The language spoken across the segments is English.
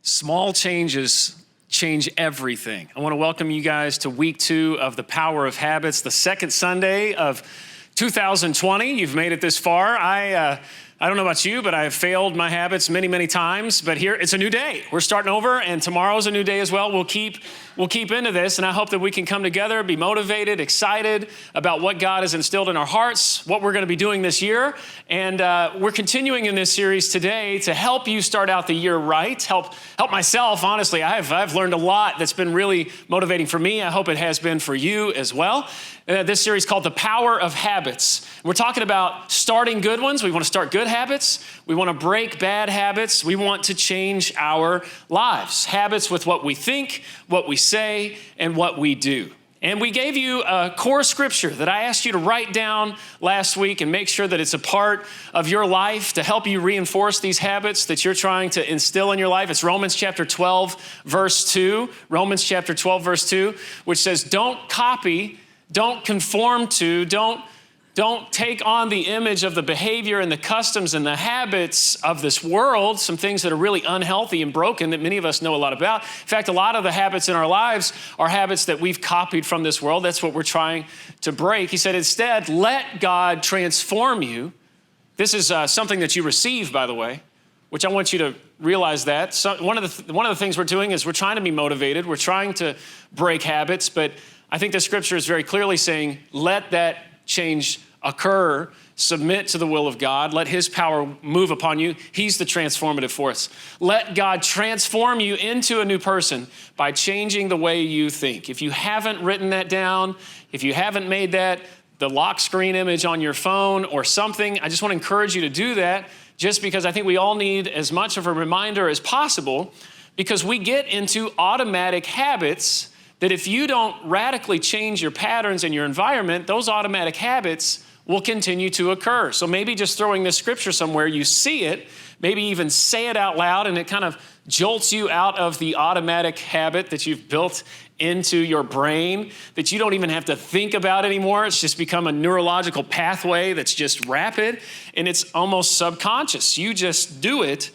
Small changes change everything. I want to welcome you guys to week 2 of The Power of Habits, the second Sunday of 2020. You've made it this far. I don't know about you, but I have failed my habits many, many times. But here, it's a new day. We're starting over, and tomorrow's a new day as well. We'll keep into this, and I hope that we can come together, be motivated, excited about what God has instilled in our hearts, what we're going to be doing this year. And we're continuing in this series today to help you start out the year right, help myself, honestly. I've learned a lot that's been really motivating for me. I hope it has been for you as well. This series called The Power of Habits. We're talking about starting good ones. We want to start good habits. We want to break bad habits. We want to change our lives. Habits with what we think, what we say, and what we do. And we gave you a core scripture that I asked you to write down last week and make sure that it's a part of your life to help you reinforce these habits that you're trying to instill in your life. It's Romans chapter 12, verse 2. Romans chapter 12, verse 2, which says, don't copy, don't conform to, don't take on the image of the behavior and the customs and the habits of this world, some things that are really unhealthy and broken that many of us know a lot about. In fact, a lot of the habits in our lives are habits that we've copied from this world. That's what we're trying to break. He said, instead, let God transform you. This is something that you receive, by the way, which I want you to realize that. So one of the things we're doing is we're trying to be motivated. We're trying to break habits, but I think the scripture is very clearly saying, let that change occur, submit to the will of God, let his power move upon you. He's the transformative force. Let God transform you into a new person by changing the way you think. If you haven't written that down, if you haven't made that the lock screen image on your phone or something, I just want to encourage you to do that, just because I think we all need as much of a reminder as possible, because we get into automatic habits that if you don't radically change your patterns and your environment, those automatic habits will continue to occur. So maybe just throwing this scripture somewhere, you see it, maybe even say it out loud, and it kind of jolts you out of the automatic habit that you've built into your brain that you don't even have to think about anymore. It's just become a neurological pathway that's just rapid, and it's almost subconscious. You just do it.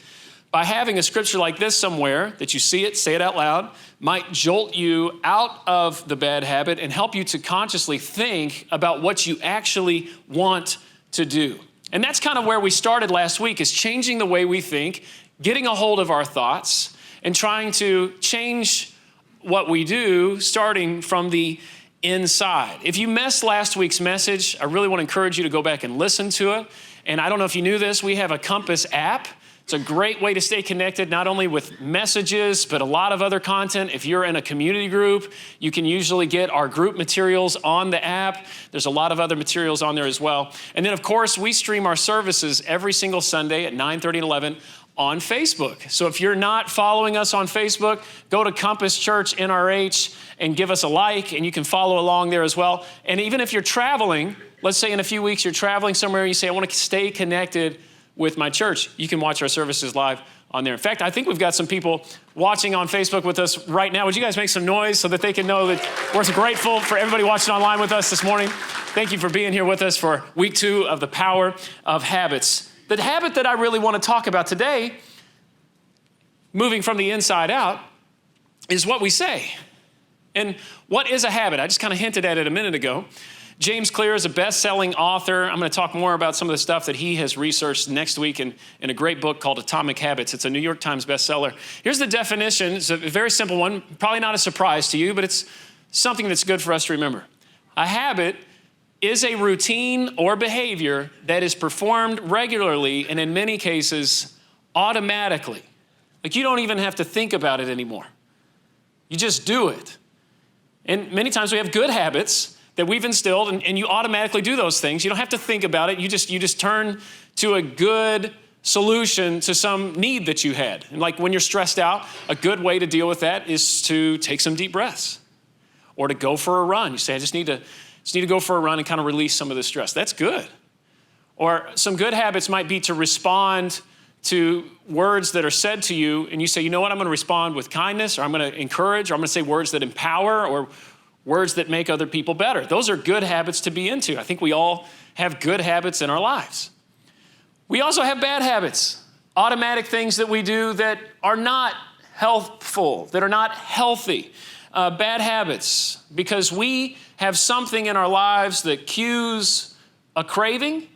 By having a scripture like this somewhere that you see it, say it out loud, might jolt you out of the bad habit and help you to consciously think about what you actually want to do. And that's kind of where we started last week, is changing the way we think, getting a hold of our thoughts, and trying to change what we do starting from the inside. If you missed last week's message, I really want to encourage you to go back and listen to it. And I don't know if you knew this, we have a Compass app. It's a great way to stay connected, not only with messages, but a lot of other content. If you're in a community group, you can usually get our group materials on the app. There's a lot of other materials on there as well. And then, of course, we stream our services every single Sunday at 9:30 and 11 on Facebook. So if you're not following us on Facebook, go to Compass Church NRH and give us a like, and you can follow along there as well. And even if you're traveling, let's say in a few weeks you're traveling somewhere, you say, I want to stay connected with my church, you can watch our services live on there. In fact, I think we've got some people watching on Facebook with us right now. Would you guys make some noise so that they can know that we're grateful for everybody watching online with us this morning? Thank you for being here with us for week 2 of The Power of Habits. The habit that I really want to talk about today, moving from the inside out, is what we say. And what is a habit? I just kind of hinted at it a minute ago. James Clear is a best-selling author. I'm going to talk more about some of the stuff that he has researched next week in a great book called Atomic Habits. It's a New York Times bestseller. Here's the definition. It's a very simple one, probably not a surprise to you, but it's something that's good for us to remember. A habit is a routine or behavior that is performed regularly and in many cases automatically. Like you don't even have to think about it anymore. You just do it. And many times we have good habits that we've instilled, and you automatically do those things. You don't have to think about it. You just turn to a good solution to some need that you had. And like when you're stressed out, a good way to deal with that is to take some deep breaths or to go for a run. You say, I just need to go for a run and kind of release some of the stress. That's good. Or some good habits might be to respond to words that are said to you, and you say, you know what, I'm going to respond with kindness, or I'm going to encourage, or I'm going to say words that empower, or words that make other people better. Those are good habits to be into. I think we all have good habits in our lives. We also have bad habits, automatic things that we do that are not healthful, that are not healthy. Bad habits, because we have something in our lives that cues a craving,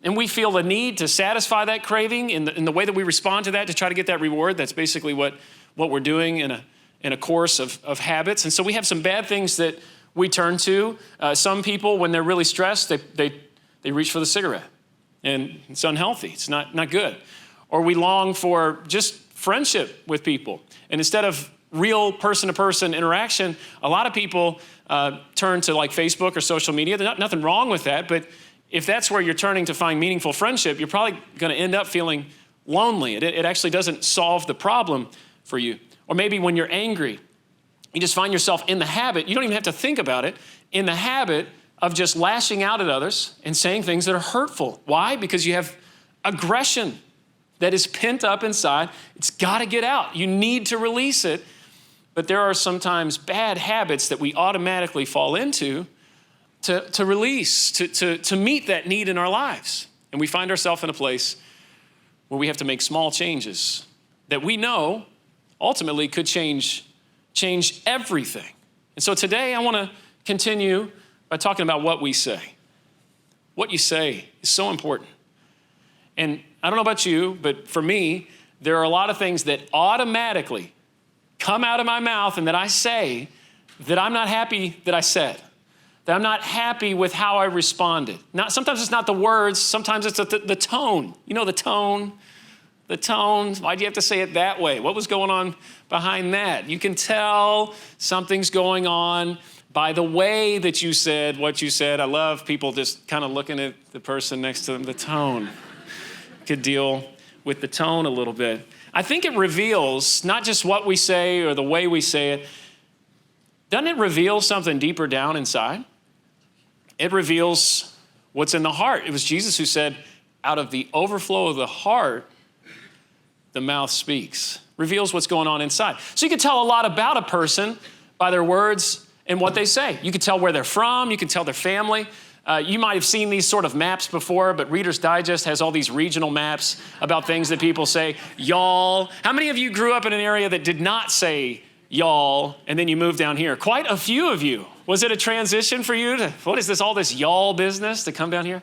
and we feel the need to satisfy that craving in the way that we respond to that to try to get that reward. That's basically what we're doing in a course of habits. And so we have some bad things that we turn to. Some people, when they're really stressed, they reach for the cigarette, and it's unhealthy. It's not good. Or we long for just friendship with people, and instead of real person-to-person interaction, a lot of people turn to like Facebook or social media. There's nothing wrong with that, but if that's where you're turning to find meaningful friendship, you're probably going to end up feeling lonely. It actually doesn't solve the problem for you. Or maybe when you're angry, you just find yourself in the habit, you don't even have to think about it, in the habit of just lashing out at others and saying things that are hurtful. Why? Because you have aggression that is pent up inside. It's got to get out. You need to release it. But there are sometimes bad habits that we automatically fall into to release, to meet that need in our lives. And we find ourselves in a place where we have to make small changes that we know ultimately could change everything. And so today I want to continue by talking about what we say. What you say is so important. And I don't know about you, but for me, there are a lot of things that automatically come out of my mouth and that I say that I'm not happy that I said, that I'm not happy with how I responded. Sometimes it's not the words, sometimes it's the tone. You know, the tone. Why do you have to say it that way? What was going on behind that? You can tell something's going on by the way that you said what you said. I love people just kind of looking at the person next to them, the tone. Could deal with the tone a little bit. I think it reveals not just what we say or the way we say it. Doesn't it reveal something deeper down inside? It reveals what's in the heart. It was Jesus who said, out of the overflow of the heart, the mouth speaks. Reveals what's going on inside. So you can tell a lot about a person by their words and what they say. You can tell where they're from. You can tell their family. You might have seen these sort of maps before, but Reader's Digest has all these regional maps about things that people say. Y'all. How many of you grew up in an area that did not say y'all, and then you moved down here? Quite a few of you. Was it a transition for you to, what is this, all this y'all business to come down here?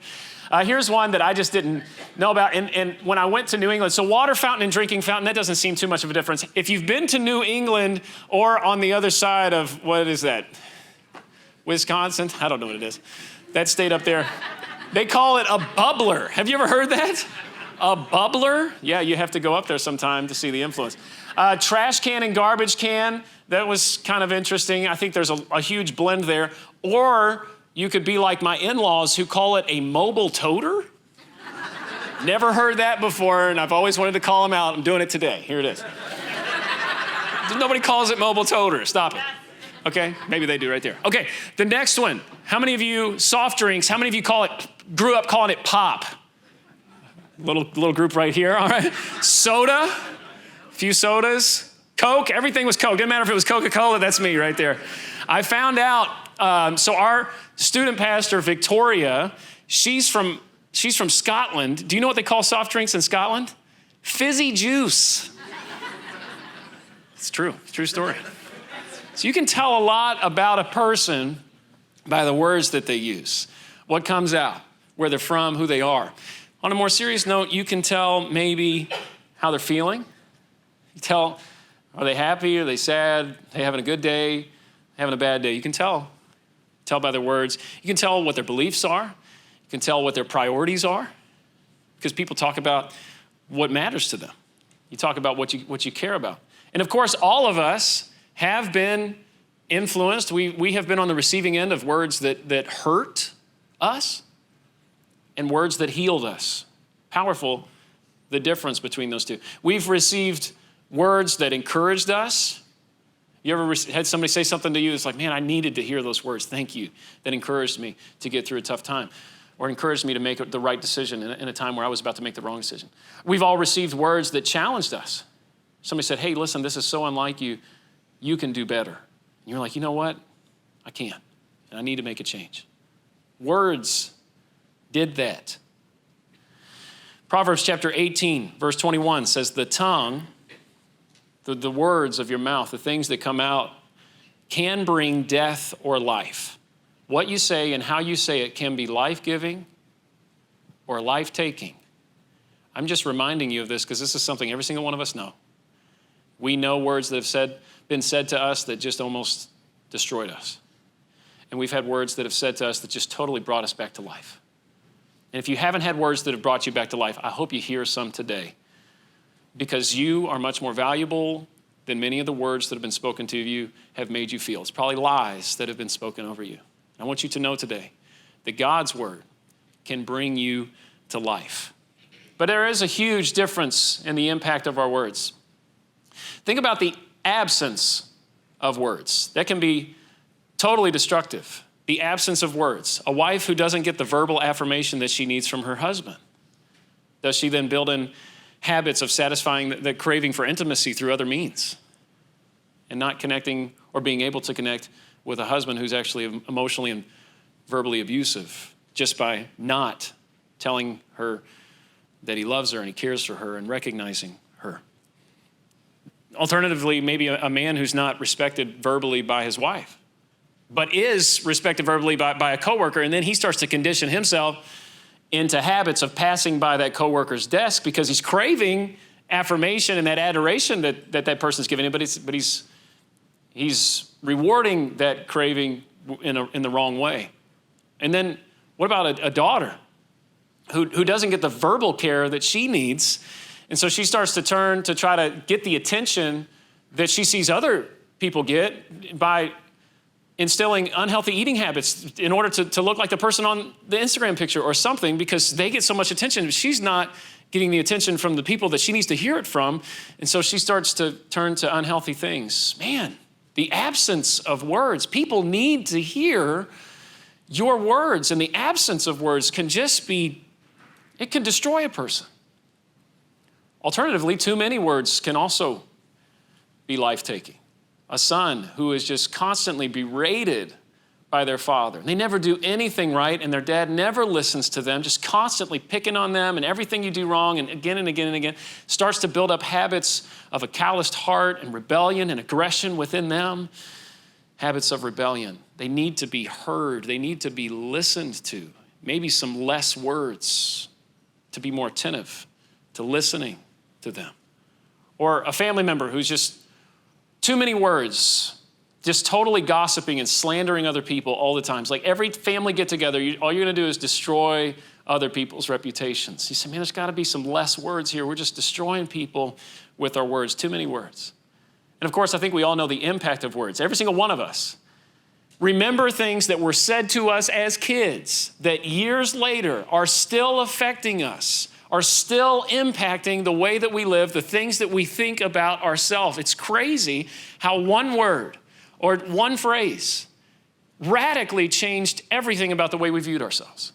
Here's one that I just didn't know about. And when I went to New England, so water fountain and drinking fountain, that doesn't seem too much of a difference. If you've been to New England or on the other side of, what is that? Wisconsin? I don't know what it is. That state up there. They call it a bubbler. Have you ever heard that? A bubbler? Yeah, you have to go up there sometime to see the influence. Trash can and garbage can. That was kind of interesting. I think there's a huge blend there. Or you could be like my in-laws who call it a mobile toter. Never heard that before, and I've always wanted to call them out. I'm doing it today. Here it is. Nobody calls it mobile toter. Stop it. Okay, maybe they do right there. Okay, the next one. How many of you, soft drinks, how many of you grew up calling it pop? Little group right here, all right. Soda, a few sodas. Coke, everything was Coke. Didn't matter if it was Coca-Cola, that's me right there. I found out, so our student pastor, Victoria, she's from Scotland. Do you know what they call soft drinks in Scotland? Fizzy juice. It's true story. So you can tell a lot about a person by the words that they use, what comes out, where they're from, who they are. On a more serious note, you can tell maybe how they're feeling. You tell, are they happy? Are they sad? Are they having a good day? Having a bad day? You can tell by their words. You can tell what their beliefs are. You can tell what their priorities are, because people talk about what matters to them. You talk about what you care about. And of course, all of us have been influenced. We have been on the receiving end of words that hurt us and words that healed us. Powerful, the difference between those two. We've received words that encouraged us. You ever had somebody say something to you that's like, man, I needed to hear those words. Thank you. That encouraged me to get through a tough time, or encouraged me to make the right decision in a time where I was about to make the wrong decision. We've all received words that challenged us. Somebody said, hey, listen, this is so unlike you. You can do better. And you're like, you know what? I can't. And I need to make a change. Words did that. Proverbs chapter 18, verse 21 says, the tongue The words of your mouth, the things that come out, can bring death or life. What you say and how you say it can be life-giving or life-taking. I'm just reminding you of this because this is something every single one of us know. We know words that have been said to us that just almost destroyed us. And we've had words that have said to us that just totally brought us back to life. And if you haven't had words that have brought you back to life, I hope you hear some today, because you are much more valuable than many of the words that have been spoken to you have made you feel. It's probably lies that have been spoken over you. I want you to know today that God's word can bring you to life. But there is a huge difference in the impact of our words. Think about the absence of words. That can be totally destructive. The absence of words. A wife who doesn't get the verbal affirmation that she needs from her husband. Does she then build in habits of satisfying the craving for intimacy through other means and not connecting or being able to connect with a husband who's actually emotionally and verbally abusive just by not telling her that he loves her and he cares for her and recognizing her? Alternatively, maybe a man who's not respected verbally by his wife, but is respected verbally by a coworker, and then he starts to condition himself into habits of passing by that coworker's desk because he's craving affirmation and that adoration that person's giving him, but he's rewarding that craving in the wrong way. And then what about a daughter who doesn't get the verbal care that she needs, and so she starts to turn to try to get the attention that she sees other people get by instilling unhealthy eating habits in order to look like the person on the Instagram picture or something, because they get so much attention. She's not getting the attention from the people that she needs to hear it from. And so she starts to turn to unhealthy things. Man, the absence of words. People need to hear your words, and the absence of words can it can destroy a person. Alternatively, too many words can also be life-taking. A son who is just constantly berated by their father. They never do anything right, and their dad never listens to them, just constantly picking on them, and everything you do wrong, and again and again and again, starts to build up habits of a calloused heart and rebellion and aggression within them. Habits of rebellion. They need to be heard. They need to be listened to. Maybe some less words to be more attentive to listening to them. Or a family member who's just too many words, just totally gossiping and slandering other people all the time. It's like every family get-together, all you're going to do is destroy other people's reputations. You say, man, there's got to be some less words here. We're just destroying people with our words, too many words. And of course, I think we all know the impact of words. Every single one of us remember things that were said to us as kids that years later are still affecting us, are still impacting the way that we live, the things that we think about ourselves. It's crazy how one word or one phrase radically changed everything about the way we viewed ourselves.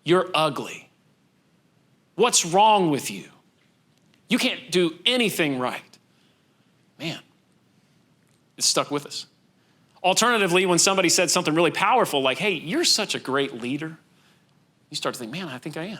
You're ugly. What's wrong with you? You can't do anything right. Man, it's stuck with us. Alternatively, when somebody said something really powerful like, hey, you're such a great leader, you start to think, man, I think I am.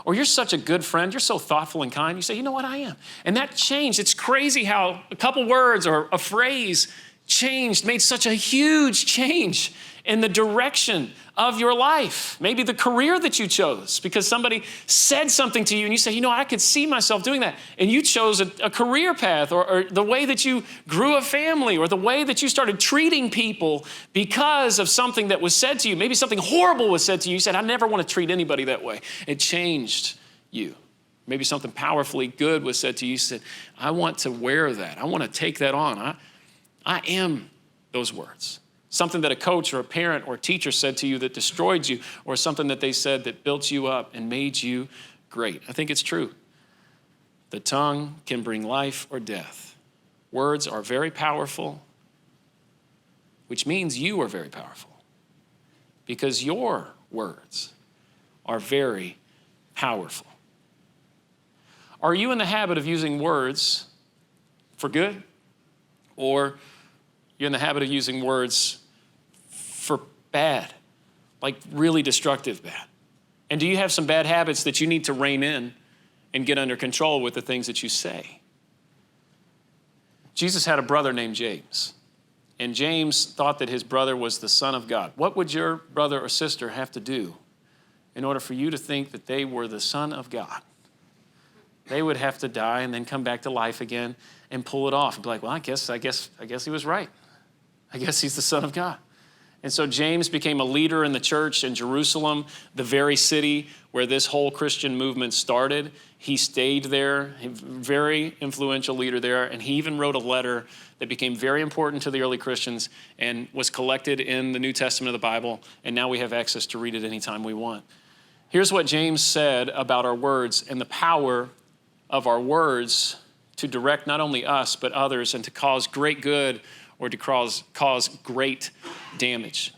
Or you're such a good friend, you're so thoughtful and kind. You say, you know what, I am. And that changed. It's crazy how a couple words or a phrase changed, made such a huge change in the direction of your life. Maybe the career that you chose because somebody said something to you and you say, you know, I could see myself doing that. And you chose a career path or the way that you grew a family or the way that you started treating people because of something that was said to you. Maybe something horrible was said to you. You said, I never want to treat anybody that way. It changed you. Maybe something powerfully good was said to you. You said, I want to wear that. I want to take that on. I am those words. Something that a coach or a parent or a teacher said to you that destroyed you, or something that they said that built you up and made you great. I think it's true. The tongue can bring life or death. Words are very powerful, which means you are very powerful because your words are very powerful. Are you in the habit of using words for good, or you're in the habit of using words for bad, like really destructive bad? And do you have some bad habits that you need to rein in and get under control with the things that you say? Jesus had a brother named James, and James thought that his brother was the Son of God. What would your brother or sister have to do in order for you to think that they were the Son of God? They would have to die and then come back to life again and pull it off and be like, well, I guess he was right. I guess he's the Son of God. And so James became a leader in the church in Jerusalem, the very city where this whole Christian movement started. He stayed there, a very influential leader there, and he even wrote a letter that became very important to the early Christians and was collected in the New Testament of the Bible, and now we have access to read it anytime we want. Here's what James said about our words and the power of our words to direct not only us but others and to cause great good or to cause great damage.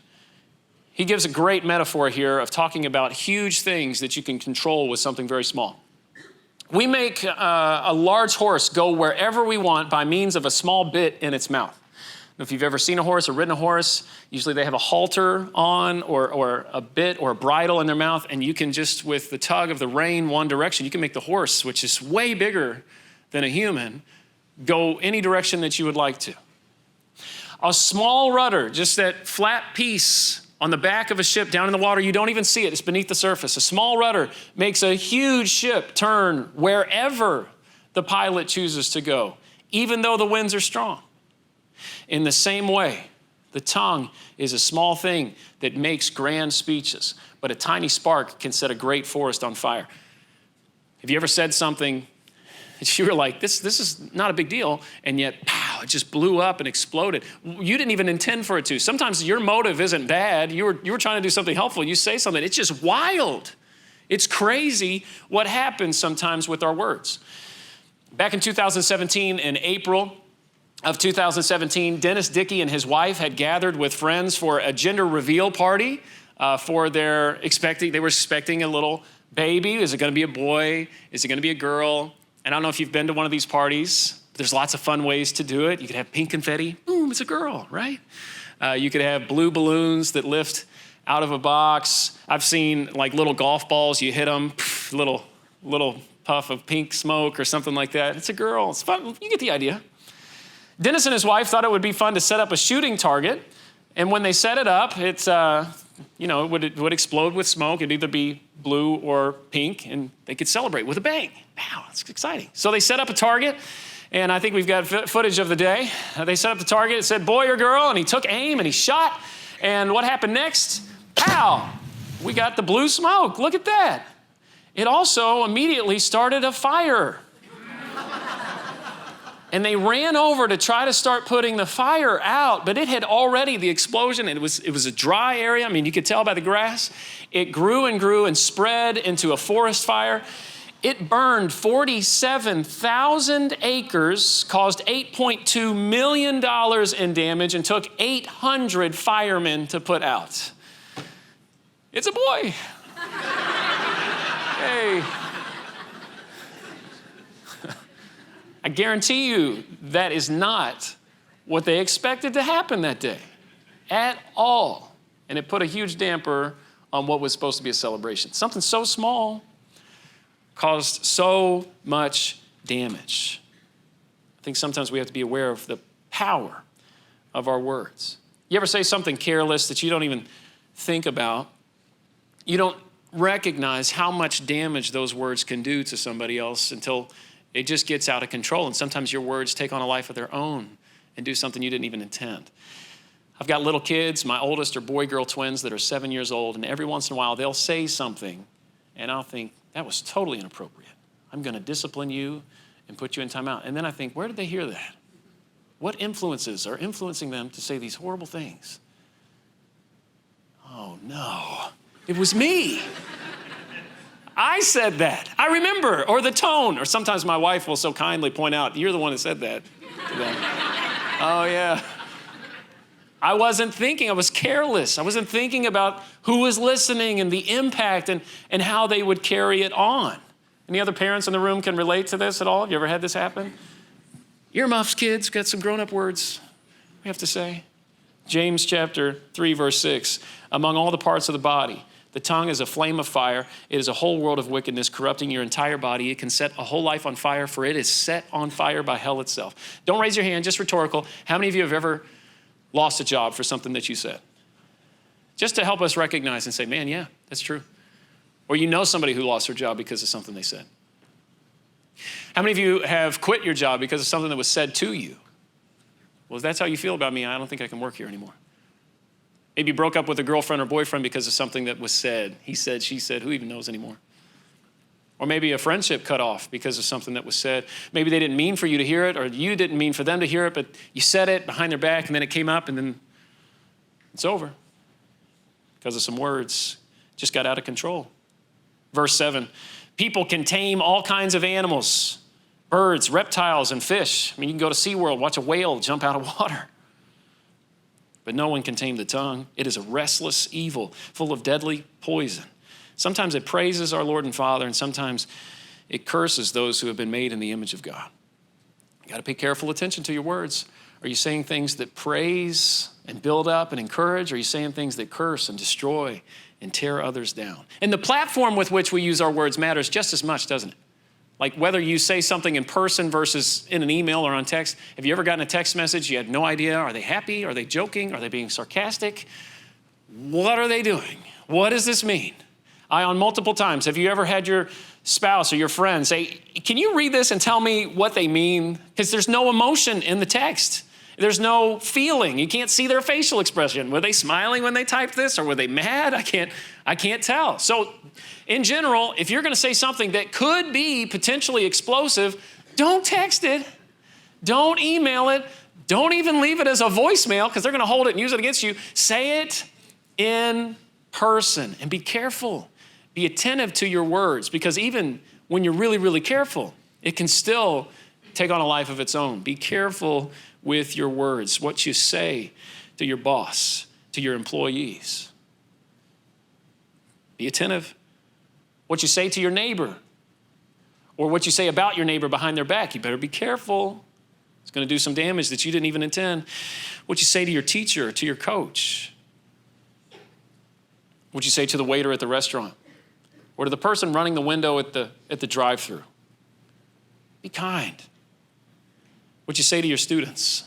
He gives a great metaphor here of talking about huge things that you can control with something very small. We make a large horse go wherever we want by means of a small bit in its mouth. If you've ever seen a horse or ridden a horse, usually they have a halter on or a bit or a bridle in their mouth, and you can just, with the tug of the rein one direction, you can make the horse, which is way bigger than a human, go any direction that you would like to. A small rudder, just that flat piece on the back of a ship down in the water, you don't even see it, it's beneath the surface. A small rudder makes a huge ship turn wherever the pilot chooses to go, even though the winds are strong. In the same way, the tongue is a small thing that makes grand speeches, but a tiny spark can set a great forest on fire. Have you ever said something that you were like, this is not a big deal, and yet, pow, it just blew up and exploded. You didn't even intend for it to. Sometimes your motive isn't bad. You were trying to do something helpful. You say something. It's just wild. It's crazy what happens sometimes with our words. Back in 2017, in April of 2017, Dennis Dickey and his wife had gathered with friends for a gender reveal party they were expecting a little baby. Is it going to be a boy? Is it going to be a girl? And I don't know if you've been to one of these parties. There's lots of fun ways to do it. You could have pink confetti. Boom, it's a girl, right? You could have blue balloons that lift out of a box. I've seen like little golf balls. You hit them, little puff of pink smoke or something like that. It's a girl. It's fun. You get the idea. Dennis and his wife thought it would be fun to set up a shooting target. And when they set it up, it would explode with smoke. It'd either be blue or pink, and they could celebrate with a bang. Wow, that's exciting. So they set up a target, and I think we've got footage of the day. They set up the target. It said boy or girl, and he took aim, and he shot. And what happened next? Pow! We got the blue smoke. Look at that. It also immediately started a fire. And they ran over to try to start putting the fire out, but it had already, the explosion, it was a dry area. I mean, you could tell by the grass. It grew and grew and spread into a forest fire. It burned 47,000 acres, caused $8.2 million in damage, and took 800 firemen to put out. It's a boy. Hey. I guarantee you that is not what they expected to happen that day at all. And it put a huge damper on what was supposed to be a celebration. Something so small caused so much damage. I think sometimes we have to be aware of the power of our words. You ever say something careless that you don't even think about? You don't recognize how much damage those words can do to somebody else until it just gets out of control. And sometimes your words take on a life of their own and do something you didn't even intend. I've got little kids. My oldest are boy-girl twins that are 7 years old. And every once in a while, they'll say something. And I'll think, that was totally inappropriate. I'm going to discipline you and put you in timeout. And then I think, where did they hear that? What influences are influencing them to say these horrible things? Oh, no. It was me. I said that. I remember. Or the tone. Or sometimes my wife will so kindly point out, you're the one that said that to them. Oh, yeah. I wasn't thinking. I was careless. I wasn't thinking about who was listening and the impact and how they would carry it on. Any other parents in the room can relate to this at all? You ever had this happen? Earmuffs, kids. Got some grown-up words we have to say. James chapter 3, verse 6. Among all the parts of the body, The tongue is a flame of fire. It is a whole world of wickedness, corrupting your entire body. It can set a whole life on fire, for it is set on fire by hell itself. Don't raise your hand, just rhetorical. How many of you have ever lost a job for something that you said? Just to help us recognize and say, man, yeah, that's true. Or you know somebody who lost their job because of something they said. How many of you have quit your job because of something that was said to you? Well, if that's how you feel about me, I don't think I can work here anymore. Maybe you broke up with a girlfriend or boyfriend because of something that was said. He said, she said, who even knows anymore? Or maybe a friendship cut off because of something that was said. Maybe they didn't mean for you to hear it, or you didn't mean for them to hear it, but you said it behind their back, and then it came up, and then it's over because of some words. Just got out of control. Verse 7, people can tame all kinds of animals, birds, reptiles, and fish. I mean, you can go to SeaWorld, watch a whale jump out of water. But no one can tame the tongue. It is a restless evil, full of deadly poison. Sometimes it praises our Lord and Father, and sometimes it curses those who have been made in the image of God. You got to pay careful attention to your words. Are you saying things that praise and build up and encourage? Or are you saying things that curse and destroy and tear others down? And the platform with which we use our words matters just as much, doesn't it? Like whether you say something in person versus in an email or on text. Have you ever gotten a text message? You had no idea. Are they happy? Are they joking? Are they being sarcastic? What are they doing? What does this mean? On multiple times, have you ever had your spouse or your friend say, can you read this and tell me what they mean? Because there's no emotion in the text. There's no feeling. You can't see their facial expression. Were they smiling when they typed this, or were they mad? I can't tell. So in general, if you're going to say something that could be potentially explosive, don't text it. Don't email it. Don't even leave it as a voicemail, because they're going to hold it and use it against you. Say it in person, and be careful. Be attentive to your words, because even when you're really, really careful, it can still take on a life of its own. Be careful with your words, what you say to your boss, to your employees. Be attentive. What you say to your neighbor, or what you say about your neighbor behind their back, you better be careful. It's going to do some damage that you didn't even intend. What you say to your teacher, to your coach. What you say to the waiter at the restaurant, or to the person running the window at the drive-thru. Be kind. What you say to your students.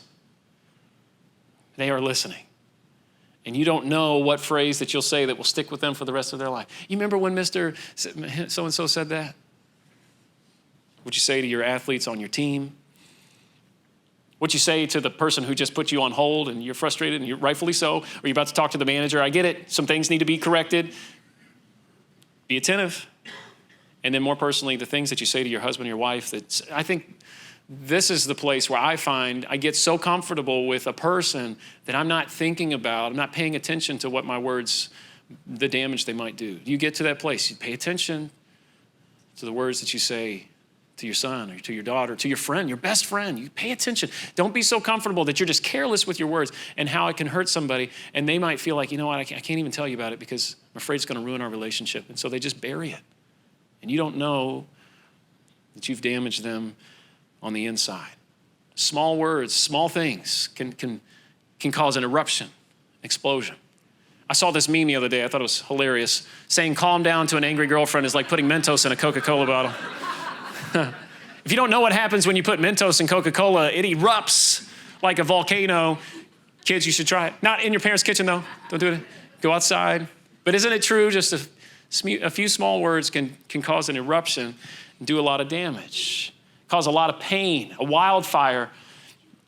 They are listening. And you don't know what phrase that you'll say that will stick with them for the rest of their life. You remember when Mr. So-and-so said that? What you say to your athletes on your team. What you say to the person who just put you on hold and you're frustrated, and you're rightfully so, or you're about to talk to the manager. I get it. Some things need to be corrected. Be attentive. And then more personally, the things that you say to your husband or your wife, that I think this is the place where I find I get so comfortable with a person that I'm not thinking about, I'm not paying attention to what my words, the damage they might do. You get to that place, you pay attention to the words that you say to your son or to your daughter, to your friend, your best friend. You pay attention. Don't be so comfortable that you're just careless with your words and how it can hurt somebody. And they might feel like, you know what, I can't even tell you about it because I'm afraid it's going to ruin our relationship. And so they just bury it. And you don't know that you've damaged them on the inside. Small words, small things can cause an eruption, explosion. I saw this meme the other day. I thought it was hilarious. Saying calm down to an angry girlfriend is like putting Mentos in a Coca-Cola bottle. If you don't know what happens when you put Mentos in Coca-Cola, it erupts like a volcano. Kids, you should try it. Not in your parents' kitchen, though. Don't do it. Go outside. But isn't it true? Just a few small words can cause an eruption and do a lot of damage, cause a lot of pain, a wildfire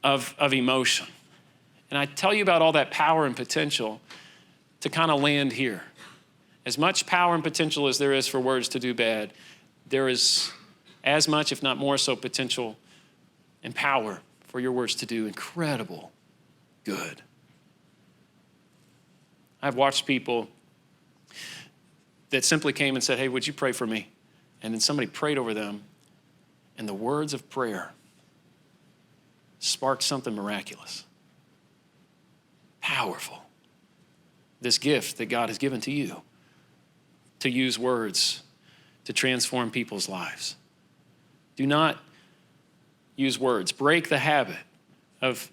of emotion. And I tell you about all that power and potential to kind of land here. As much power and potential as there is for words to do bad, there is as much, if not more so, potential and power for your words to do incredible good. I've watched people that simply came and said, hey, would you pray for me? And then somebody prayed over them, and the words of prayer sparked something miraculous, powerful. This gift that God has given to you to use words to transform people's lives. Do not use words. Break the habit of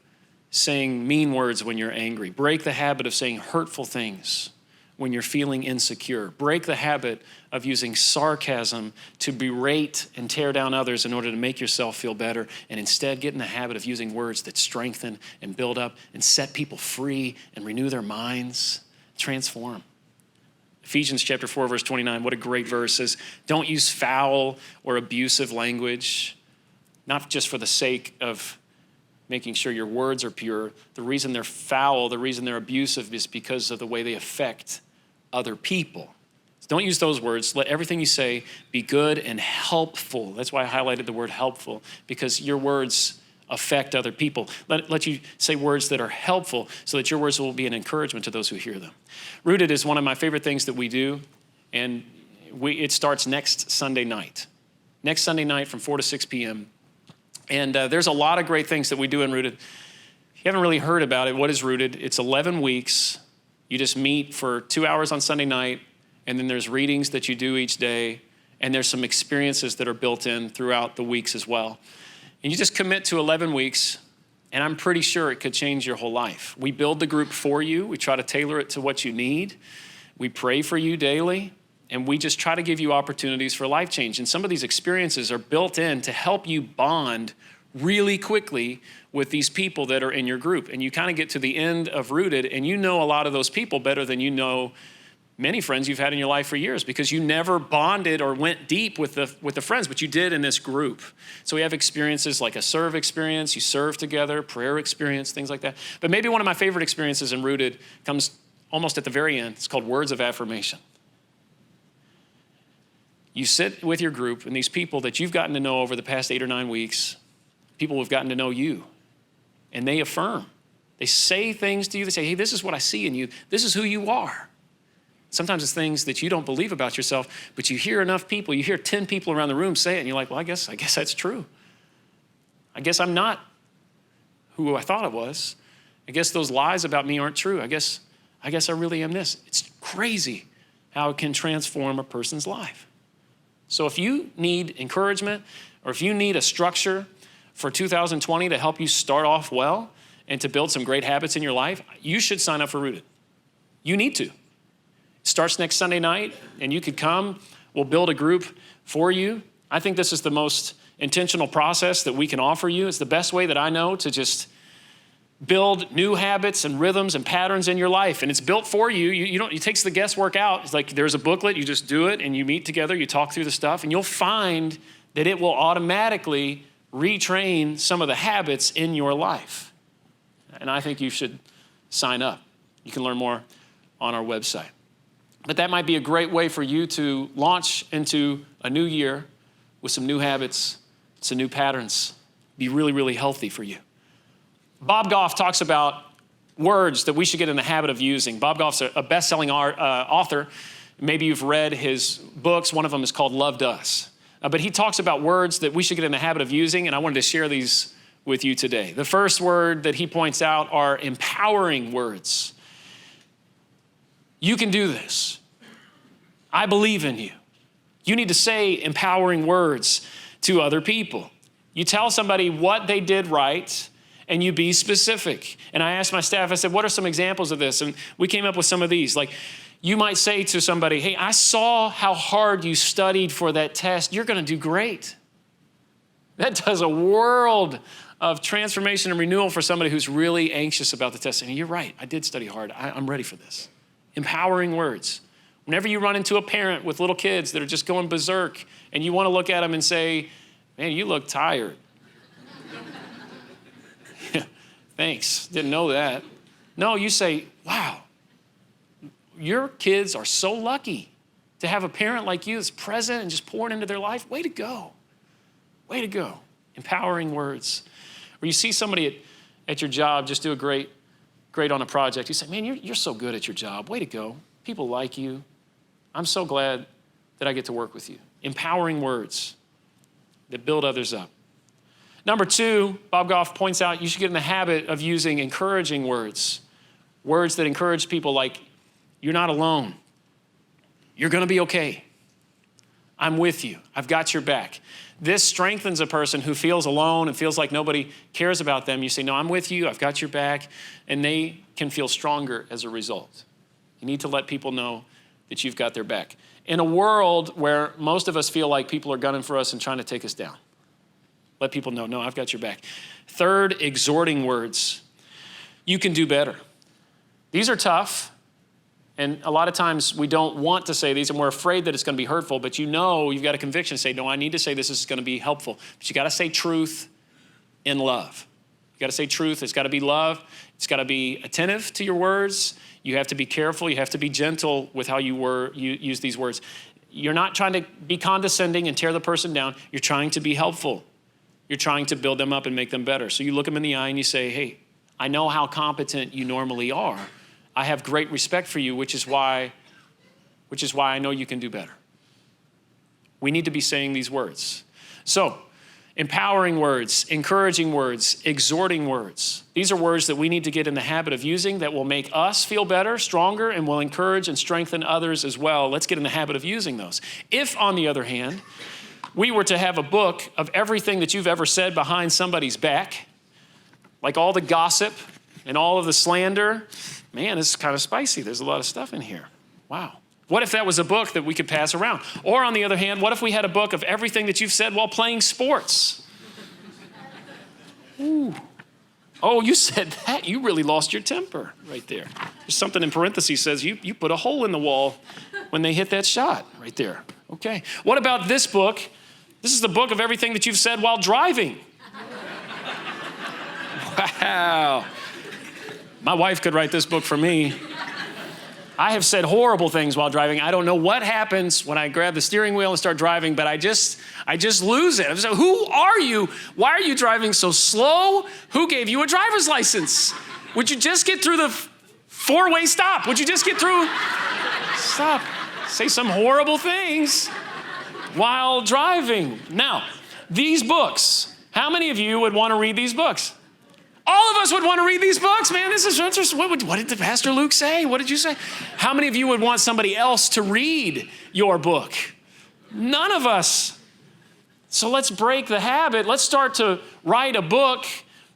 saying mean words when you're angry. Break the habit of saying hurtful things when you're feeling insecure. Break the habit of using sarcasm to berate and tear down others in order to make yourself feel better, and instead get in the habit of using words that strengthen and build up and set people free and renew their minds, transform. Ephesians chapter 4, verse 29, what a great verse, says, don't use foul or abusive language, not just for the sake of making sure your words are pure. The reason they're foul, the reason they're abusive is because of the way they affect other people. So don't use those words. Let everything you say be good and helpful. That's why I highlighted the word helpful, because your words affect other people. Let you say words that are helpful so that your words will be an encouragement to those who hear them. Rooted is one of my favorite things that we do, and it starts next Sunday night. Next Sunday night from 4 to 6 p.m. And there's a lot of great things that we do in Rooted. If you haven't really heard about it, what is Rooted? It's 11 weeks. You just meet for 2 hours on Sunday night, and then there's readings that you do each day, and there's some experiences that are built in throughout the weeks as well. And you just commit to 11 weeks, and I'm pretty sure it could change your whole life. We build the group for you. We try to tailor it to what you need. We pray for you daily, and we just try to give you opportunities for life change. And some of these experiences are built in to help you bond really quickly with these people that are in your group. And you kind of get to the end of Rooted, and you know a lot of those people better than you know many friends you've had in your life for years, because you never bonded or went deep with the friends, but you did in this group. So we have experiences like a serve experience, you serve together, prayer experience, things like that. But maybe one of my favorite experiences in Rooted comes almost at the very end. It's called Words of Affirmation. You sit with your group and these people that you've gotten to know over the past 8 or 9 weeks, people who've gotten to know you, and they affirm. They say things to you. They say, hey, this is what I see in you. This is who you are. Sometimes it's things that you don't believe about yourself, but you hear enough people, you hear 10 people around the room say it, and you're like, well, I guess that's true. I guess I'm not who I thought I was. I guess those lies about me aren't true. I guess I really am this. It's crazy how it can transform a person's life. So if you need encouragement, or if you need a structure for 2020 to help you start off well and to build some great habits in your life, you should sign up for Rooted. You need to. It starts next Sunday night, and you could come. We'll build a group for you. I think this is the most intentional process that we can offer you. It's the best way that I know to just build new habits and rhythms and patterns in your life. And it's built for you. It takes the guesswork out. It's like there's a booklet, you just do it, and you meet together, you talk through the stuff, and you'll find that it will automatically retrain some of the habits in your life. And I think you should sign up. You can learn more on our website. But that might be a great way for you to launch into a new year with some new habits, some new patterns. Be really, really healthy for you. Bob Goff talks about words that we should get in the habit of using. Bob Goff's a best-selling author. Maybe you've read his books. One of them is called Loved Us. But he talks about words that we should get in the habit of using, and I wanted to share these with you today. The first word that he points out are empowering words. You can do this. I believe in you. You need to say empowering words to other people. You tell somebody what they did right, and you be specific. And I asked my staff, I said, what are some examples of this? And we came up with some of these. Like, you might say to somebody, hey, I saw how hard you studied for that test. You're going to do great. That does a world of transformation and renewal for somebody who's really anxious about the test. And you're right, I did study hard. I'm ready for this. Empowering words. Whenever you run into a parent with little kids that are just going berserk and you want to look at them and say, man, you look tired. Thanks, didn't know that. No, you say, wow, your kids are so lucky to have a parent like you that's present and just pouring into their life. Way to go. Way to go. Empowering words. Or you see somebody at your job just do a great on a project. You say, man, you're so good at your job. Way to go. People like you. I'm so glad that I get to work with you. Empowering words that build others up. Number 2, Bob Goff points out you should get in the habit of using encouraging words. Words that encourage people like, you're not alone. You're going to be okay. I'm with you. I've got your back. This strengthens a person who feels alone and feels like nobody cares about them. You say, no, I'm with you. I've got your back. And they can feel stronger as a result. You need to let people know that you've got their back. In a world where most of us feel like people are gunning for us and trying to take us down, let people know, no, I've got your back. Third, exhorting words. You can do better. These are tough. And a lot of times we don't want to say these and we're afraid that it's going to be hurtful, but you've got a conviction to say, no, I need to say this is going to be helpful. But you got to say truth in love. You got to say truth. It's got to be love. It's got to be attentive to your words. You have to be careful. You have to be gentle with how you use these words. You're not trying to be condescending and tear the person down. You're trying to be helpful. You're trying to build them up and make them better. So you look them in the eye and you say, hey, I know how competent you normally are. I have great respect for you, which is why I know you can do better. We need to be saying these words. So, empowering words, encouraging words, exhorting words. These are words that we need to get in the habit of using that will make us feel better, stronger, and will encourage and strengthen others as well. Let's get in the habit of using those. If, on the other hand, we were to have a book of everything that you've ever said behind somebody's back, like all the gossip and all of the slander, man, this is kind of spicy. There's a lot of stuff in here. Wow. What if that was a book that we could pass around? Or on the other hand, what if we had a book of everything that you've said while playing sports? Ooh. Oh, you said that. You really lost your temper right there. There's something in parentheses says you put a hole in the wall when they hit that shot right there. Okay. What about this book? This is the book of everything that you've said while driving. Wow. My wife could write this book for me. I have said horrible things while driving. I don't know what happens when I grab the steering wheel and start driving, but I just lose it. I'm just like, who are you? Why are you driving so slow? Who gave you a driver's license? Would you just get through the four-way stop? Would you just get through? Stop. Say some horrible things while driving. Now, these books, how many of you would want to read these books? All of us would want to read these books, man. This is interesting. What did the Pastor Luke say? What did you say? How many of you would want somebody else to read your book? None of us. So let's break the habit. Let's start to write a book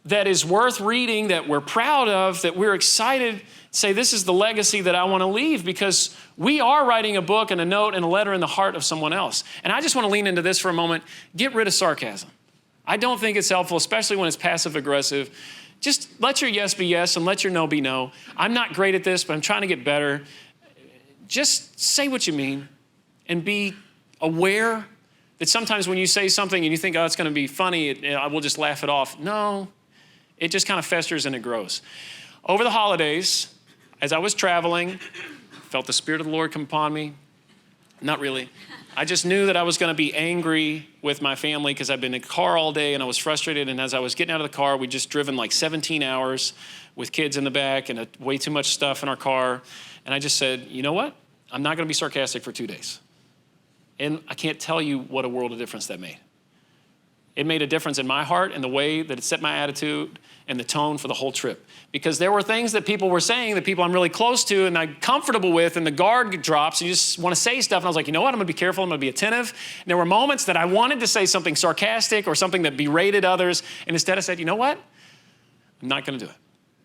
that is worth reading, that we're proud of, that we're excited. Say, this is the legacy that I want to leave, because we are writing a book and a note and a letter in the heart of someone else. And I just want to lean into this for a moment. Get rid of sarcasm. I don't think it's helpful, especially when it's passive aggressive. Just let your yes be yes and let your no be no. I'm not great at this, but I'm trying to get better. Just say what you mean and be aware that sometimes when you say something and you think, oh, it's going to be funny, I will just laugh it off. No, it just kind of festers and it grows. Over the holidays, as I was traveling, felt the Spirit of the Lord come upon me. Not really. I just knew that I was going to be angry with my family because I've been in the car all day and I was frustrated. And as I was getting out of the car, we'd just driven like 17 hours with kids in the back and way too much stuff in our car. And I just said, you know what? I'm not going to be sarcastic for 2 days. And I can't tell you what a world of difference that made. It made a difference in my heart and the way that it set my attitude and the tone for the whole trip. Because there were things that people were saying, that people I'm really close to and I'm comfortable with, and the guard drops and you just want to say stuff. And I was like, you know what? I'm going to be careful. I'm going to be attentive. And there were moments that I wanted to say something sarcastic or something that berated others. And instead I said, you know what? I'm not going to do it.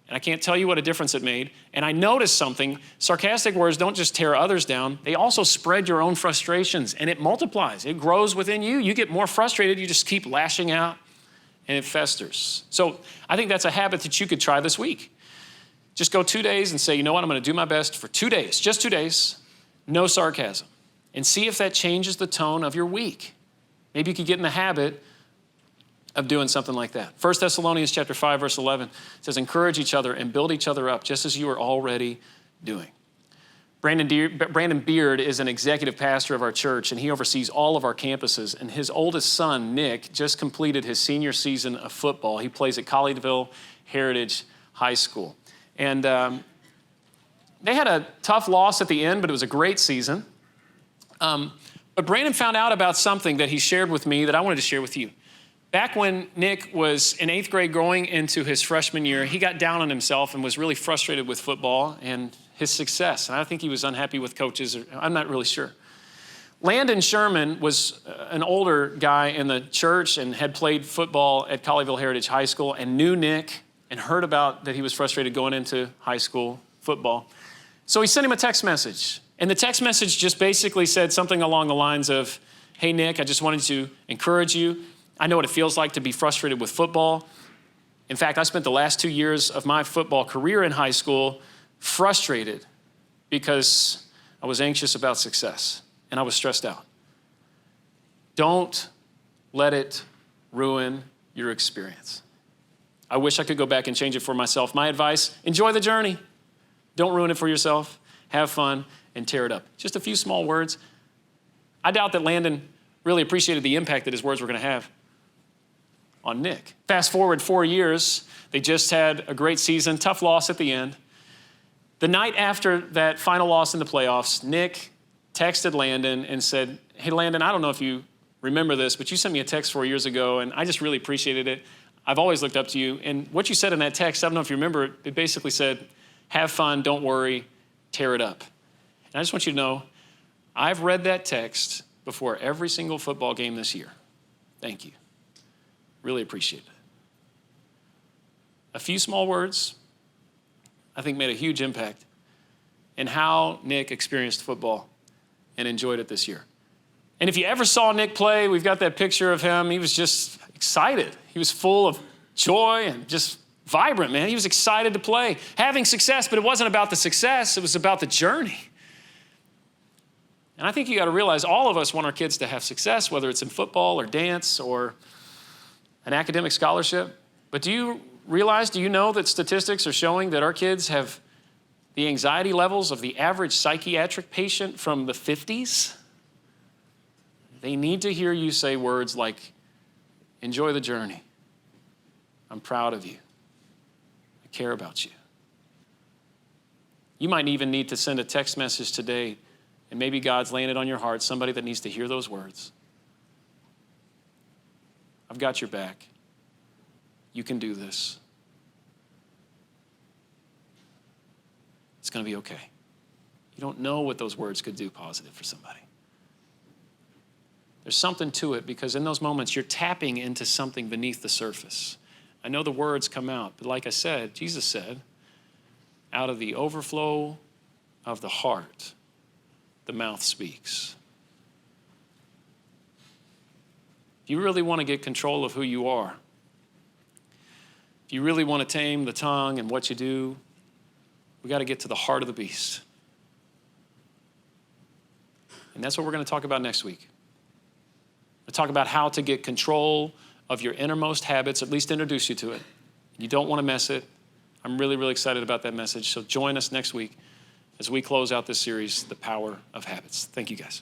And I can't tell you what a difference it made. And I noticed something. Sarcastic words don't just tear others down. They also spread your own frustrations, and it multiplies. It grows within you. You get more frustrated. You just keep lashing out, and it festers. So I think that's a habit that you could try this week. Just go 2 days and say, you know what? I'm going to do my best for 2 days, just 2 days, no sarcasm, and see if that changes the tone of your week. Maybe you could get in the habit of doing something like that. 1 Thessalonians chapter 5, verse 11 says, encourage each other and build each other up, just as you are already doing. Brandon Beard is an executive pastor of our church, and he oversees all of our campuses. And his oldest son, Nick, just completed his senior season of football. He plays at Colleyville Heritage High School. And they had a tough loss at the end, but it was a great season. But Brandon found out about something that he shared with me that I wanted to share with you. Back when Nick was in 8th grade going into his freshman year, he got down on himself and was really frustrated with football and his success. And I think he was unhappy with coaches. I'm not really sure. Landon Sherman was an older guy in the church and had played football at Colleyville Heritage High School and knew Nick and heard about that he was frustrated going into high school football. So he sent him a text message. And the text message just basically said something along the lines of, hey, Nick, I just wanted to encourage you. I know what it feels like to be frustrated with football. In fact, I spent the last 2 years of my football career in high school frustrated because I was anxious about success and I was stressed out. Don't let it ruin your experience. I wish I could go back and change it for myself. My advice, enjoy the journey. Don't ruin it for yourself. Have fun and tear it up. Just a few small words. I doubt that Landon really appreciated the impact that his words were going to have on Nick. Fast forward 4 years, they just had a great season, tough loss at the end. The night after that final loss in the playoffs, Nick texted Landon and said, hey, Landon, I don't know if you remember this, but you sent me a text 4 years ago, and I just really appreciated it. I've always looked up to you. And what you said in that text, I don't know if you remember it, it basically said, have fun, don't worry, tear it up. And I just want you to know, I've read that text before every single football game this year. Thank you. Really appreciate it. A few small words, I think, made a huge impact in how Nick experienced football and enjoyed it this year. And if you ever saw Nick play, we've got that picture of him. He was just excited. He was full of joy and just vibrant, man. He was excited to play, having success, but it wasn't about the success. It was about the journey. And I think you got to realize all of us want our kids to have success, whether it's in football or dance or an academic scholarship. But do you know that statistics are showing that our kids have the anxiety levels of the average psychiatric patient from the 50s? They need to hear you say words like, enjoy the journey. I'm proud of you. I care about you. You might even need to send a text message today, and maybe God's laying it on your heart, somebody that needs to hear those words. I've got your back. You can do this. It's going to be okay. You don't know what those words could do positive for somebody. There's something to it because in those moments, you're tapping into something beneath the surface. I know the words come out, but like I said, Jesus said, out of the overflow of the heart, the mouth speaks. If you really want to get control of who you are, if you really want to tame the tongue and what you do, we got to get to the heart of the beast. And that's what we're going to talk about next week. We'll talk about how to get control of your innermost habits, at least introduce you to it. You don't want to mess it. I'm really, really excited about that message. So join us next week as we close out this series, The Power of Habits. Thank you, guys.